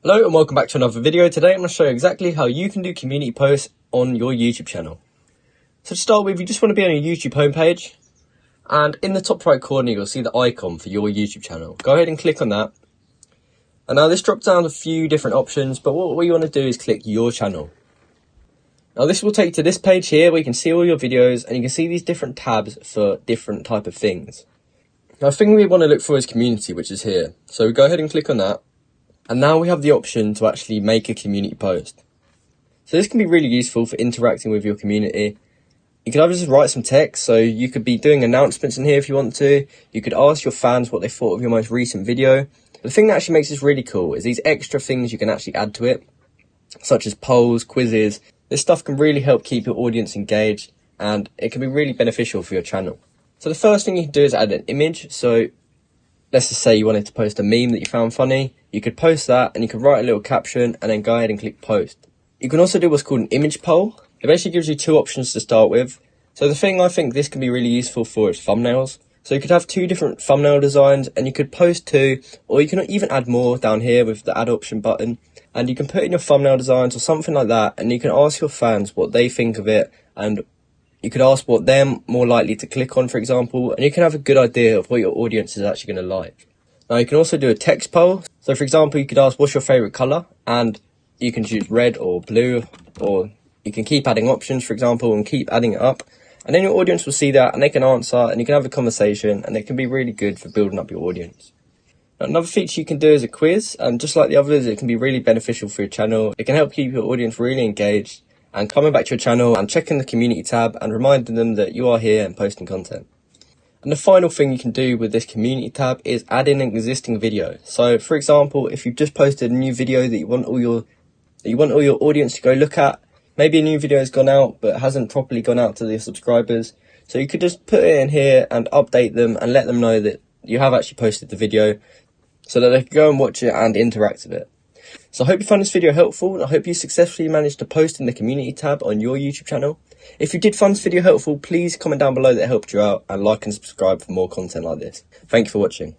Hello and welcome back to another video. Today I'm going to show you exactly how you can do community posts on your YouTube channel. So to start with, you just want to be on your YouTube homepage, and in the top right corner you'll see the icon for your YouTube channel. Go ahead and click on that. And now this drops down a few different options, but what we want to do is click your channel. Now this will take you to this page here where you can see all your videos and you can see these different tabs for different type of things. Now the thing we want to look for is community, which is here. So we go ahead and click on that. And now we have the option to actually make a community post. So this can be really useful for interacting with your community. You could either just write some text, so you could be doing announcements in here if you want to. You could ask your fans what they thought of your most recent video. The thing that actually makes this really cool is these extra things you can actually add to it, such as polls, quizzes. This stuff can really help keep your audience engaged, and it can be really beneficial for your channel. So the first thing you can do is add an image. So let's just say you wanted to post a meme that you found funny. You could post that and you could write a little caption and then go ahead and click post. You can also do what's called an image poll. It basically gives you two options to start with. So the thing I think this can be really useful for is thumbnails. So you could have two different thumbnail designs and you could post two, or you can even add more down here with the add option button. And you can put in your thumbnail designs or something like that, and you can ask your fans what they think of it, and you could ask what they're more likely to click on, for example, and you can have a good idea of what your audience is actually going to like. Now you can also do a text poll. So for example, you could ask what's your favourite colour, and you can choose red or blue, or you can keep adding options, for example, and keep adding it up. And then your audience will see that and they can answer and you can have a conversation, and it can be really good for building up your audience. Now, another feature you can do is a quiz, and just like the others, it can be really beneficial for your channel. It can help keep your audience really engaged and coming back to your channel and checking the community tab and reminding them that you are here and posting content. And the final thing you can do with this community tab is add in an existing video. So for example, if you've just posted a new video that you want all your audience to go look at, maybe a new video has gone out but hasn't properly gone out to their subscribers, so you could just put it in here and update them and let them know that you have actually posted the video so that they can go and watch it and interact with it. So I hope you found this video helpful, and I hope you successfully managed to post in the community tab on your YouTube channel. If you did find this video helpful, please comment down below that it helped you out, and like and subscribe for more content like this. Thank you for watching.